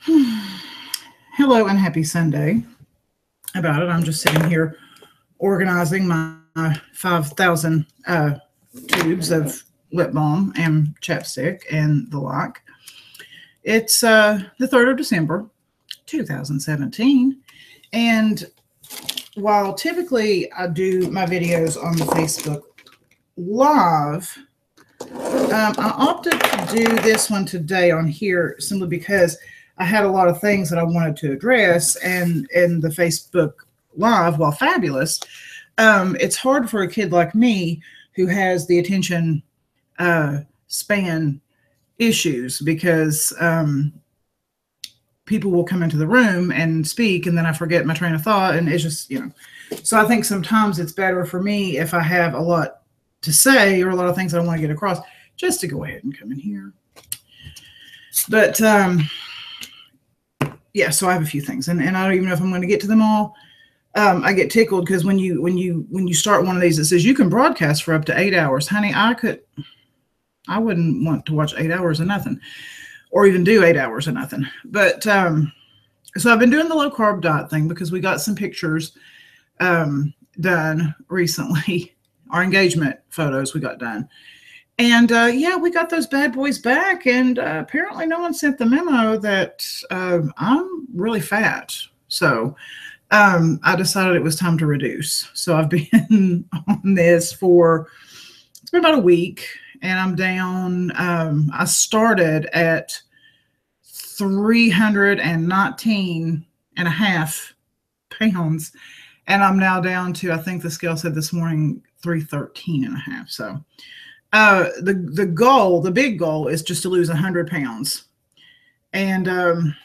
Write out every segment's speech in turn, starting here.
Hello and happy Sunday. About it, I'm just sitting here organizing my 5,000 tubes of lip balm and chapstick and the like. It's the 3rd of December, 2017. And while typically I do my videos on the Facebook Live, I opted to do this one today on here simply because I had a lot of things that I wanted to address, and in the Facebook Live, while fabulous, it's hard for a kid like me who has the attention span issues because people will come into the room and speak, and then I forget my train of thought, and it's just, So I think sometimes it's better for me if I have a lot to say or a lot of things I want to get across, just to go ahead and come in here. But yeah, so I have a few things, and I don't even know if I'm going to get to them all. I get tickled because when you start one of these, it says you can broadcast for up to 8 hours. Honey, I wouldn't want to watch 8 hours of nothing, or even do 8 hours of nothing. But so I've been doing the low carb diet thing because we got some pictures done recently. Our engagement photos we got done. And yeah, we got those bad boys back, and apparently no one sent the memo that I'm really fat. So I decided it was time to reduce. So I've been on this it's been about a week, and I'm down. I started at 319.5 pounds, and I'm now down to, I think the scale said this morning, 313.5. So the big goal is just to lose 100 pounds. And I'm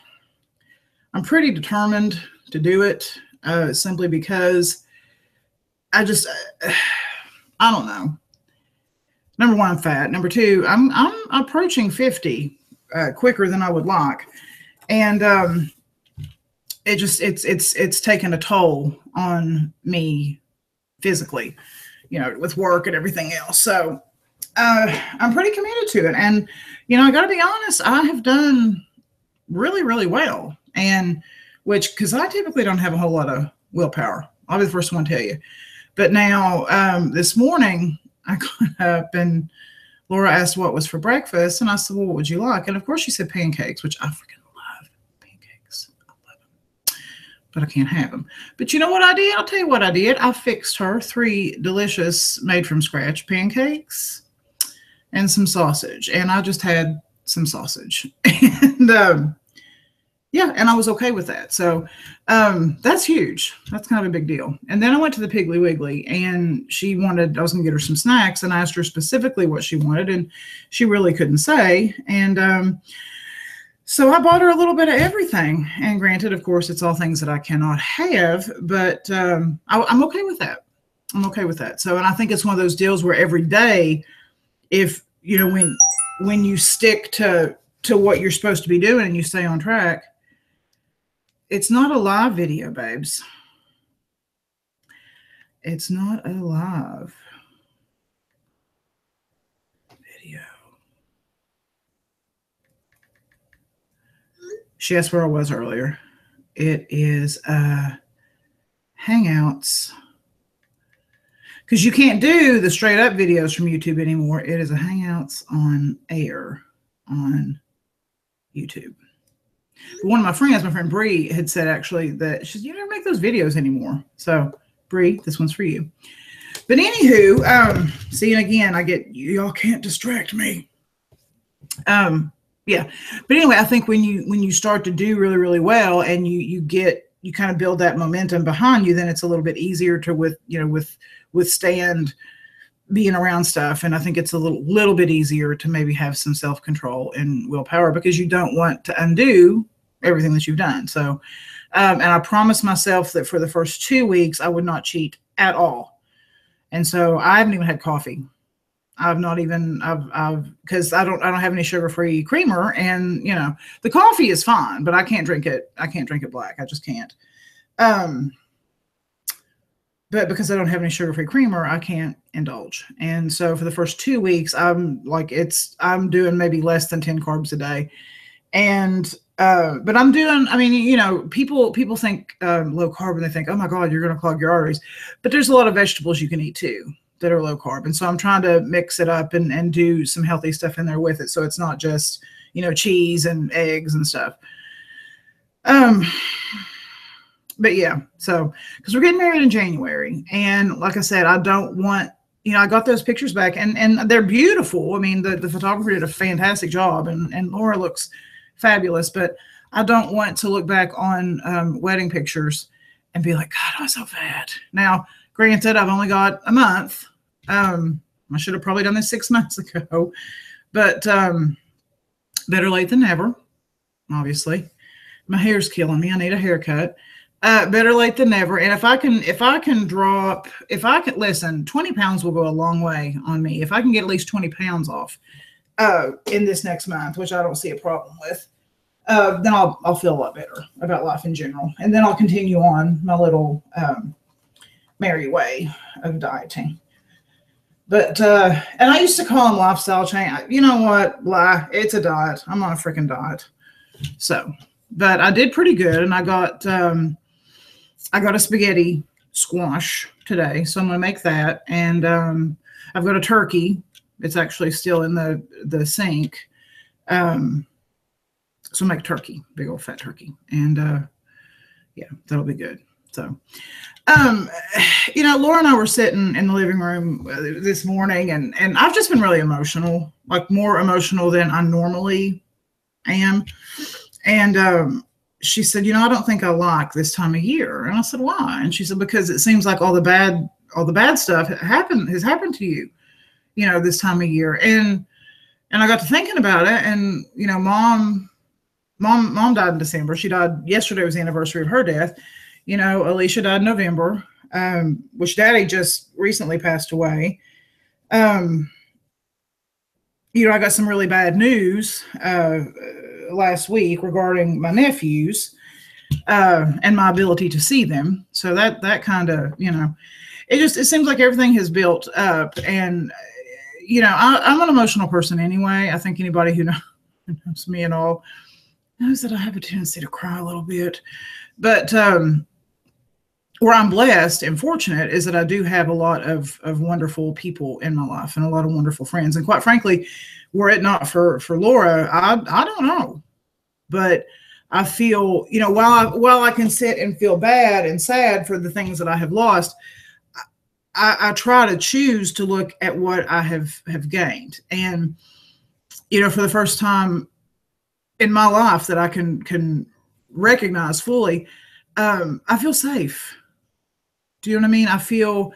pretty determined to do it simply because I don't know. Number one, I'm fat. Number two, I'm approaching 50 quicker than I would like. And it's taken a toll on me physically, with work and everything else. So I'm pretty committed to it. And, I got to be honest, I have done really, really well. And because I typically don't have a whole lot of willpower. I'll be the first one to tell you. But now this morning I got up and Laura asked what was for breakfast. And I said, well, what would you like? And of course she said pancakes, which I freaking love pancakes. I love them. But I can't have them. But you know what I did? I'll tell you what I did. I fixed her 3 delicious made from scratch pancakes and some sausage. And I just had some sausage. And yeah, and I was okay with that. So that's huge. That's kind of a big deal. And then I went to the Piggly Wiggly, and I was going to get her some snacks, and I asked her specifically what she wanted, and she really couldn't say. And so I bought her a little bit of everything. And granted, of course, it's all things that I cannot have, but I'm okay with that. I'm okay with that. So, and I think it's one of those deals where every day, if, when you stick to what you're supposed to be doing and you stay on track, it's not a live video, babes. It's not a live video. She asked where I was earlier. It is Hangouts. Because you can't do the straight up videos from YouTube anymore. It is a Hangouts on air on YouTube. One of my friends, my friend Bree, had said actually that she said, you never make those videos anymore. So Bree, this one's for you. But anywho, see, and again, y'all can't distract me. Yeah. But anyway, I think when you start to do really, really well, and you kind of build that momentum behind you, then it's a little bit easier to withstand being around stuff. And I think it's a little bit easier to maybe have some self-control and willpower, because you don't want to undo everything that you've done. So, and I promised myself that for the first 2 weeks, I would not cheat at all. And so I haven't even had coffee. Because I don't have any sugar-free creamer, and the coffee is fine, but I can't drink it. I can't drink it black. I just can't. But because I don't have any sugar-free creamer, I can't indulge. And so for the first 2 weeks, I'm doing maybe less than 10 carbs a day. And but I'm doing, I mean, you know, people think low carb and they think, oh my God, you're going to clog your arteries. But there's a lot of vegetables you can eat too that are low carb. And so I'm trying to mix it up and do some healthy stuff in there with it. So it's not just, you know, cheese and eggs and stuff. But yeah, so, because we're getting married in January. And like I said, I don't want, you know, I got those pictures back and they're beautiful. I mean, the photographer did a fantastic job and Laura looks fabulous, but I don't want to look back on wedding pictures and be like, God, I was so fat. Now, granted, I've only got a month. I should have probably done this 6 months ago, but better late than never, obviously. My hair's killing me. I need a haircut. Better late than never. And if I can listen, 20 pounds will go a long way on me. If I can get at least 20 pounds off in this next month, which I don't see a problem with, then I'll feel a lot better about life in general. And then I'll continue on my little merry way of dieting. But, and I used to call them lifestyle change. You know what? Lie. It's a diet. I'm on a freaking diet. So, but I did pretty good. And I got a spaghetti squash today. So I'm going to make that. And I've got a turkey. It's actually still in the sink. So make turkey, big old fat turkey. And yeah, that'll be good. So, you know, Laura and I were sitting in the living room this morning and I've just been really emotional, like more emotional than I normally am. And she said, you know, I don't think I like this time of year. And I said, why? And she said, because it seems like all the bad stuff has happened to you, you know, this time of year. And I got to thinking about it. And, you know, mom died in December. She died yesterday was the anniversary of her death. You know, Alicia died in November, which Daddy just recently passed away. You know, I got some really bad news last week regarding my nephews and my ability to see them. So that kind of, you know, it seems like everything has built up. And, you know, I'm an emotional person anyway. I think anybody who knows me and all knows that I have a tendency to cry a little bit. But where I'm blessed and fortunate is that I do have a lot of wonderful people in my life and a lot of wonderful friends. And quite frankly, were it not for Laura, I don't know. But I feel, you know, while I can sit and feel bad and sad for the things that I have lost, I try to choose to look at what I have gained. And, you know, for the first time in my life that I can recognize fully, I feel safe. Do you know what I mean? I feel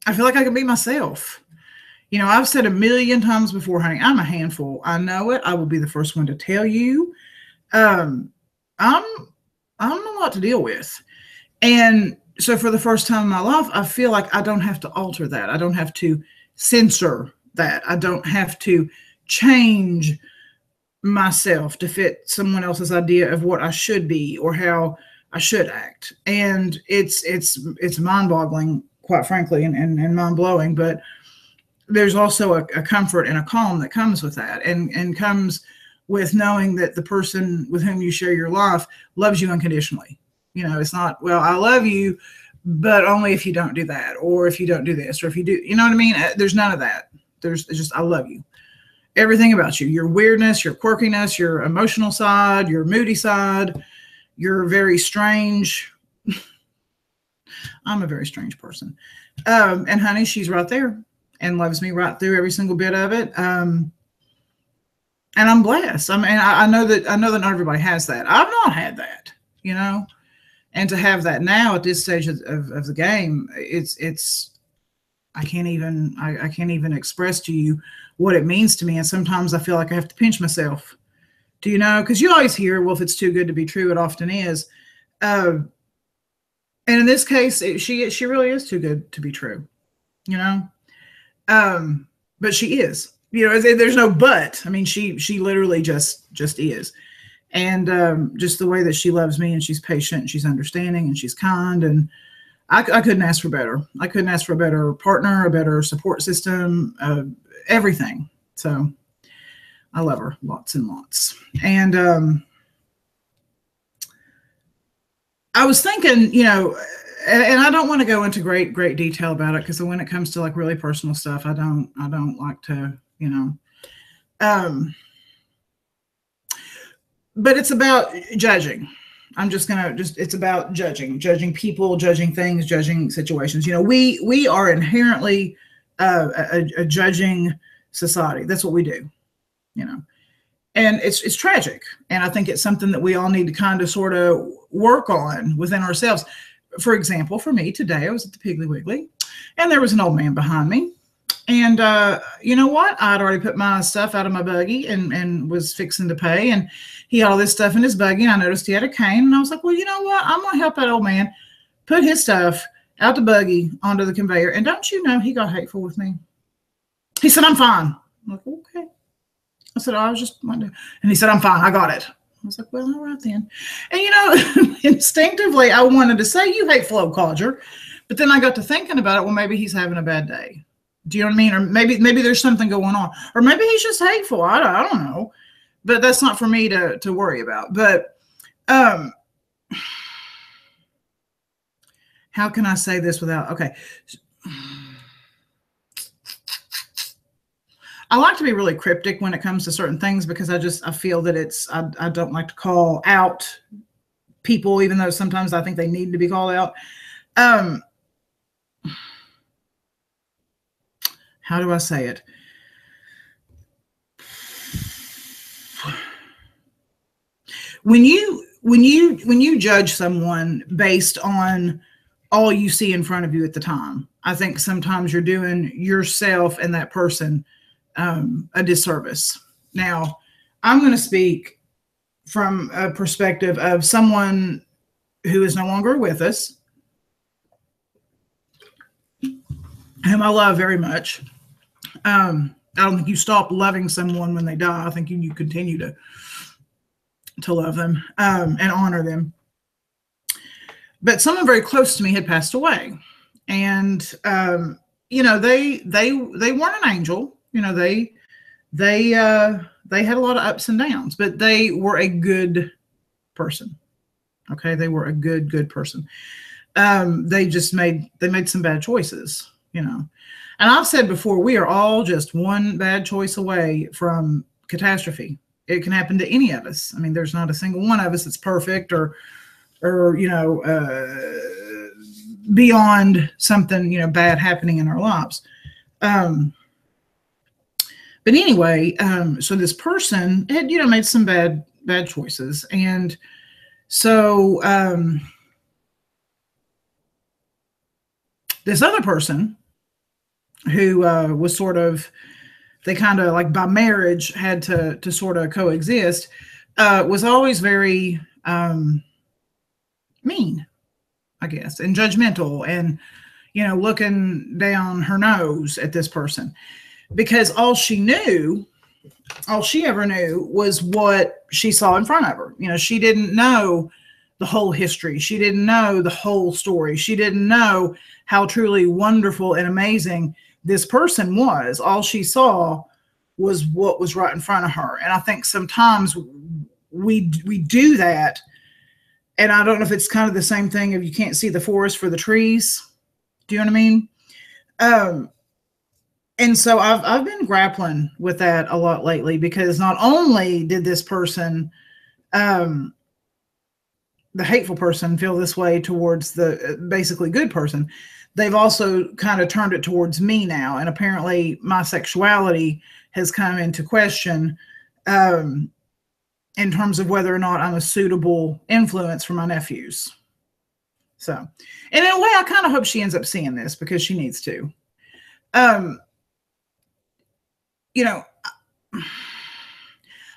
like I can be myself. You know, I've said a million times before, honey, I'm a handful. I know it. I will be the first one to tell you. I'm a lot to deal with. And so for the first time in my life, I feel like I don't have to alter that. I don't have to censor that. I don't have to change myself to fit someone else's idea of what I should be or how I should act. And it's mind-boggling, quite frankly, and mind-blowing, but there's also a comfort and a calm that comes with that and comes with knowing that the person with whom you share your life loves you unconditionally. You know, it's not, well, I love you, but only if you don't do that, or if you don't do this, or if you do, you know what I mean? There's none of that. It's just, I love you. Everything about you, your weirdness, your quirkiness, your emotional side, your moody side, you're very strange. I'm a very strange person. And honey, she's right there and loves me right through every single bit of it. And I'm blessed. I mean, I know that not everybody has that. I've not had that, you know, and to have that now at this stage of the game, I can't even express to you what it means to me. And sometimes I feel like I have to pinch myself. Do you know? Because you always hear, well, if it's too good to be true, it often is. And in this case, she really is too good to be true, you know? But she is, you know, there's no but. I mean, she literally just is. And just the way that she loves me, and she's patient, and she's understanding, and she's kind, and I couldn't ask for better. I couldn't ask for a better partner, a better support system, everything. So I love her lots and lots. And I was thinking, and I don't want to go into great detail about it, because when it comes to like really personal stuff, I don't like to, but it's about judging. It's about judging people, judging things, judging situations. We are inherently a judging society. That's what we do, and it's tragic. And I think it's something that we all need to kind of sort of work on within ourselves. For example, for me today, I was at the Piggly Wiggly, and there was an old man behind me. And you know what? I'd already put my stuff out of my buggy and was fixing to pay. And he had all this stuff in his buggy. And I noticed he had a cane. And I was like, well, you know what? I'm going to help that old man put his stuff out the buggy onto the conveyor. And don't you know, he got hateful with me. He said, I'm fine. I'm like, okay. I said, I was just wondering. And he said, I'm fine. I got it. I was like, well, all right then. And, instinctively, I wanted to say, you hateful old codger. But then I got to thinking about it. Well, maybe he's having a bad day. Do you know what I mean? Or maybe there's something going on, or maybe he's just hateful. I don't know, but that's not for me to worry about. But how can I say this without? Okay. I like to be really cryptic when it comes to certain things, because I feel that I don't like to call out people, even though sometimes I think they need to be called out. How do I say it? When you judge someone based on all you see in front of you at the time, I think sometimes you're doing yourself and that person a disservice. Now, I'm going to speak from a perspective of someone who is no longer with us, whom I love very much. I don't think you stop loving someone when they die. I think you continue to love them and honor them. But someone very close to me had passed away, and they weren't an angel. They had a lot of ups and downs, but they were a good person. Okay, they were a good person. They made some bad choices. And I've said before, we are all just one bad choice away from catastrophe. It can happen to any of us. I mean, there's not a single one of us that's perfect or beyond something, bad happening in our lives. But anyway, so this person had, made some bad choices. And so this other person who was sort of, they kind of like by marriage had to sort of coexist, was always very mean, I guess, and judgmental, and, looking down her nose at this person, because all she ever knew was what she saw in front of her. She didn't know the whole history. She didn't know the whole story. She didn't know how truly wonderful and amazing this person was. All she saw was what was right in front of her. And I think sometimes we do that. And I don't know if it's kind of the same thing if you can't see the forest for the trees. Do you know what I mean? And so I've been grappling with that a lot lately, because not only did this person, the hateful person, feel this way towards the basically good person, they've also kind of turned it towards me now. And apparently my sexuality has come into question in terms of whether or not I'm a suitable influence for my nephews. So, and in a way, I kind of hope she ends up seeing this, because she needs to.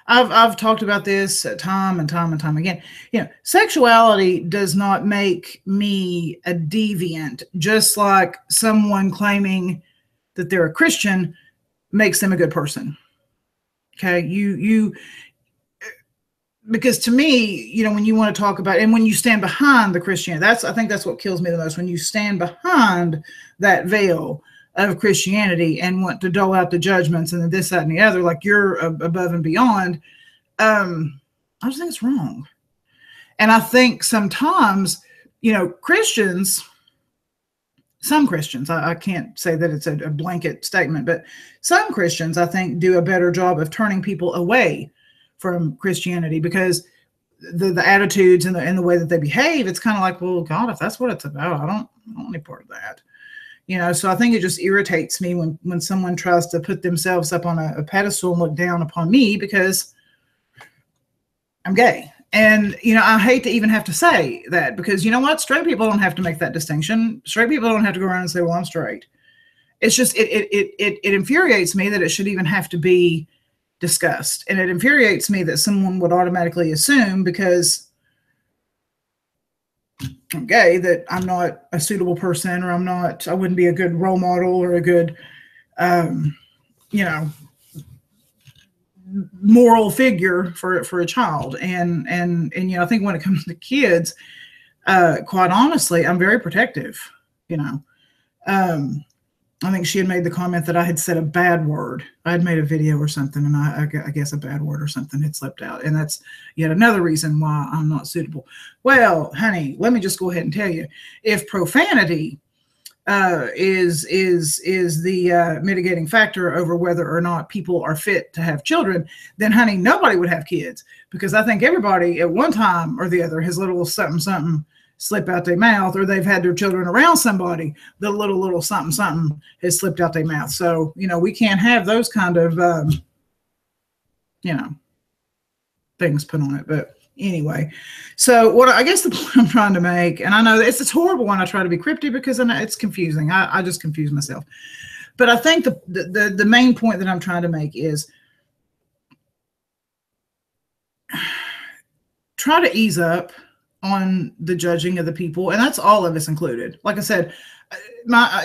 I've talked about this time and time again. Sexuality does not make me a deviant, just like someone claiming that they're a Christian makes them a good person. Okay, because to me, when you want to talk about, and when you stand behind the Christianity, I think that's what kills me the most. When you stand behind that veil of Christianity and want to dole out the judgments and the this, that, and the other, like you're above and beyond. I just think it's wrong. And I think sometimes, Christians, some Christians, I can't say that it's a blanket statement, but some Christians, I think, do a better job of turning people away from Christianity because the attitudes and the way that they behave, it's kind of like, well, God, if that's what it's about, I don't want any part of that. So I think it just irritates me when someone tries to put themselves up on a pedestal and look down upon me because I'm gay. And, I hate to even have to say that because you know what? Straight people don't have to make that distinction. Straight people don't have to go around and say, well, I'm straight. It's just, it infuriates me that it should even have to be discussed. And it infuriates me that someone would automatically assume because I'm gay that I'm not a suitable person or I wouldn't be a good role model or a good, moral figure for a child. And I think when it comes to kids, quite honestly, I'm very protective, I think she had made the comment that I had said a bad word. I had made a video or something, and I guess a bad word or something had slipped out. And that's yet another reason why I'm not suitable. Well, honey, let me just go ahead and tell you, if profanity is the mitigating factor over whether or not people are fit to have children, then, honey, nobody would have kids because I think everybody at one time or the other has a little something, something slip out their mouth, or they've had their children around somebody, the little something, something has slipped out their mouth. So, we can't have those kind of, things put on it. But anyway, so I guess the point I'm trying to make, and I know that it's horrible when I try to be cryptic because I know it's confusing. I just confuse myself. But I think the main point that I'm trying to make is try to ease up on the judging of the people, and that's all of us included. Like I said,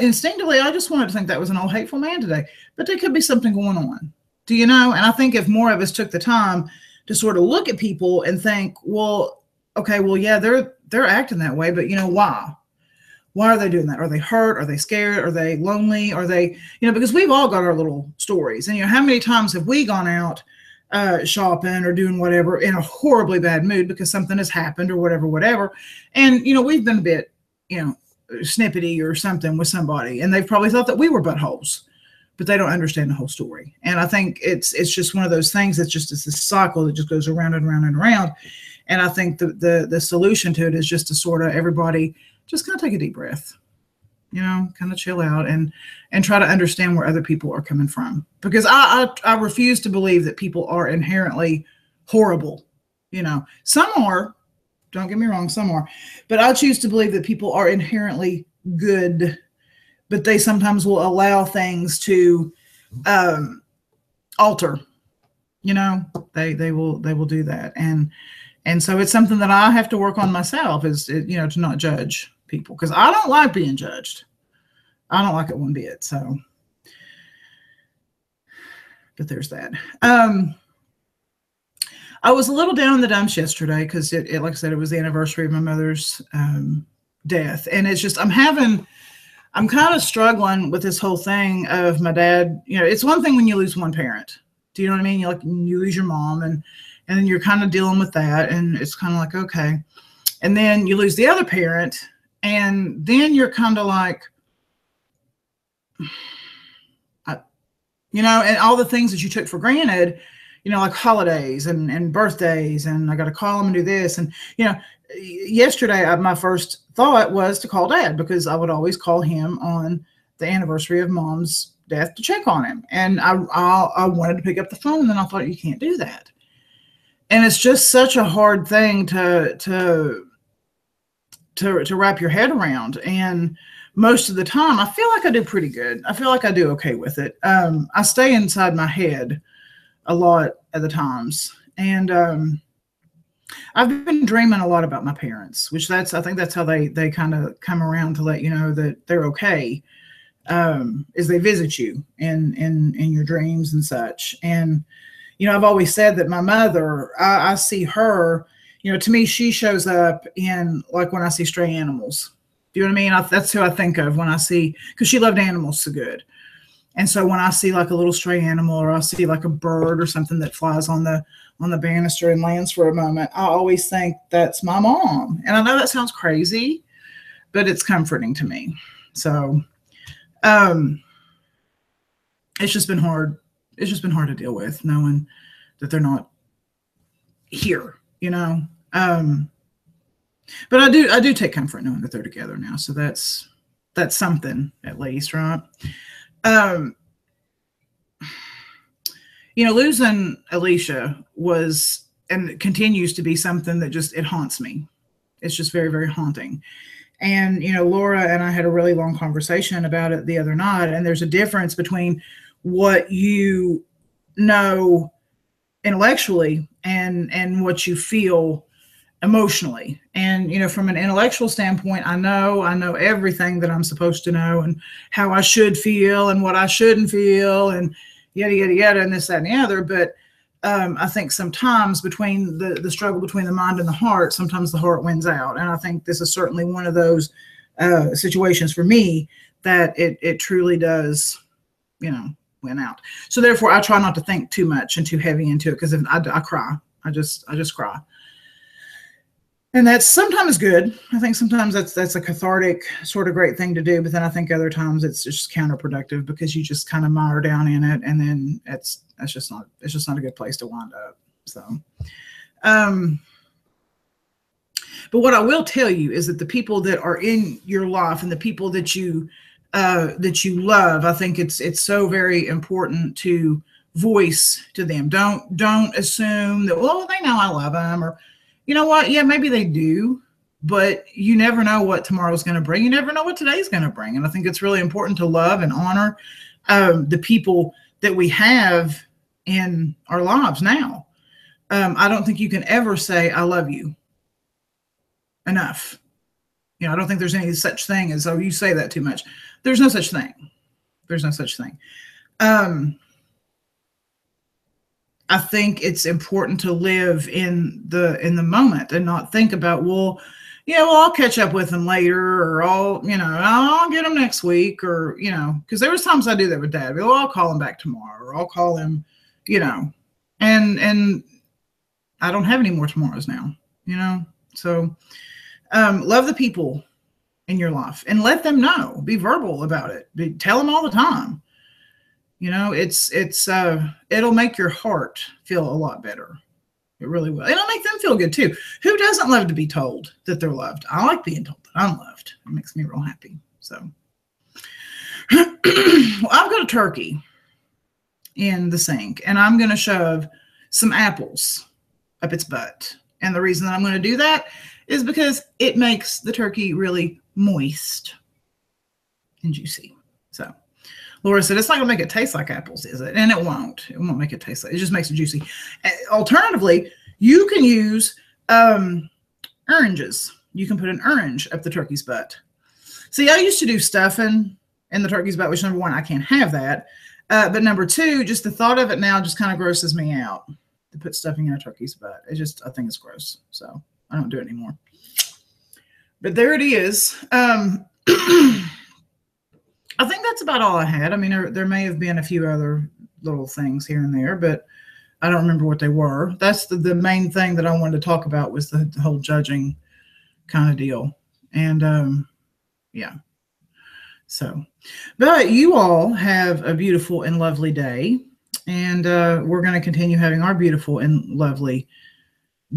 instinctively, I just wanted to think that was an old hateful man today, but there could be something going on. Do you know? And I think if more of us took the time to sort of look at people and think, well, okay, well, yeah, they're acting that way, but why? Why are they doing that? Are they hurt? Are they scared? Are they lonely? Are they, because we've all got our little stories. And, how many times have we gone out shopping or doing whatever in a horribly bad mood because something has happened or whatever. And, we've been a bit, snippety or something with somebody, and they've probably thought that we were buttholes, but they don't understand the whole story. And I think it's just one of those things that's just, it's this cycle that just goes around and around and around. And I think the solution to it is just to sort of everybody just kind of take a deep breath, kind of chill out and try to understand where other people are coming from. Because I refuse to believe that people are inherently horrible. Some are, don't get me wrong, some are, but I choose to believe that people are inherently good, but they sometimes will allow things to alter, they will do that. And so it's something that I have to work on myself is, to not judge people, because I don't like being judged. I don't like it one bit. So, but there's that. I was a little down in the dumps yesterday because it, like I said, it was the anniversary of my mother's death. And it's just, I'm kind of struggling with this whole thing of my dad. It's one thing when you lose one parent. Do you know what I mean? You lose your mom and then you're kind of dealing with that. And it's kind of like, okay. And then you lose the other parent. And then you're kind of like, and all the things that you took for granted, like holidays and birthdays, and I got to call them and do this. And, yesterday, my first thought was to call Dad, because I would always call him on the anniversary of Mom's death to check on him. And I wanted to pick up the phone, and then I thought, you can't do that. And it's just such a hard thing to wrap your head around. And most of the time, I feel like I do pretty good. I feel like I do okay with it. I stay inside my head a lot of the times. And I've been dreaming a lot about my parents, which I think that's how they kind of come around to let you know that they're okay, is they visit you in your dreams and such. And, I've always said that my mother, I see her, to me, she shows up in like when I see stray animals. Do you know what I mean? That's who I think of when I see, because she loved animals so good. And so when I see like a little stray animal, or I see like a bird or something that flies on the banister and lands for a moment, I always think that's my mom. And I know that sounds crazy, but it's comforting to me. So it's just been hard. It's just been hard to deal with, knowing that they're not here, you know. But I do take comfort knowing that they're together now. So that's something, at least, right? You know, losing Alicia was and continues to be something that just, it haunts me. It's just very, very haunting. And, you know, Laura and I had a really long conversation about it the other night. And there's a difference between what you know intellectually and what you feel emotionally. And, you know, from an intellectual standpoint, I know everything that I'm supposed to know, and how I should feel and what I shouldn't feel, and yada, yada, yada, and this, that, and the other. But I think sometimes between the struggle between the mind and the heart, sometimes the heart wins out. And I think this is certainly one of those situations for me that it truly does, you know, win out. So therefore I try not to think too much and too heavy into it, because if I cry, I just cry. And that's sometimes good. I think sometimes that's a cathartic sort of great thing to do, but then I think other times it's just counterproductive, because you just kind of mire down in it, and then it's just not a good place to wind up. So, but what I will tell you is that the people that are in your life and the people that you love, I think it's so very important to voice to them. Don't assume that, well, they know I love them, or, you know what? Yeah, maybe they do, but you never know what tomorrow's going to bring. You never know what today's going to bring. And I think it's really important to love and honor the people that we have in our lives now. I don't think you can ever say, I love you enough. You know, I don't think there's any such thing as, oh, you say that too much. There's no such thing. There's no such thing. I think it's important to live in the moment and not think about, well, yeah, well, I'll catch up with them later, or I'll get them next week, or, you know, because there was times I do that with Dad. Well, I'll call him back tomorrow, or I'll call him, you know, and I don't have any more tomorrows now, you know. So love the people in your life and let them know. Be verbal about it. Tell them all the time. You know, it'll make your heart feel a lot better. It really will. It'll make them feel good too. Who doesn't love to be told that they're loved? I like being told that I'm loved. It makes me real happy. So, well, I've got a turkey in the sink, and I'm going to shove some apples up its butt. And the reason that I'm going to do that is because it makes the turkey really moist and juicy. So Laura said, it's not going to make it taste like apples, is it? And it won't. It won't make it taste like it. Just makes it juicy. Alternatively, you can use oranges. You can put an orange up the turkey's butt. See, I used to do stuffing in the turkey's butt, which, number one, I can't have that. But number two, just the thought of it now just kind of grosses me out, to put stuffing in a turkey's butt. I think it's gross. So I don't do it anymore. But there it is. I think that's about all I had. I mean, there may have been a few other little things here and there, but I don't remember what they were. That's the main thing that I wanted to talk about, was the whole judging kind of deal. And yeah. So, but you all have a beautiful and lovely day. And we're going to continue having our beautiful and lovely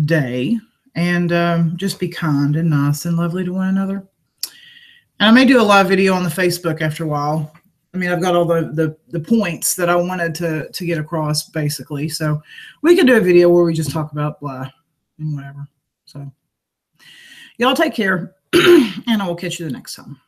day. And just be kind and nice and lovely to one another. And I may do a live video on the Facebook after a while. I mean, I've got all the points that I wanted to get across, basically. So we can do a video where we just talk about blah and whatever. So y'all take care, and I will catch you the next time.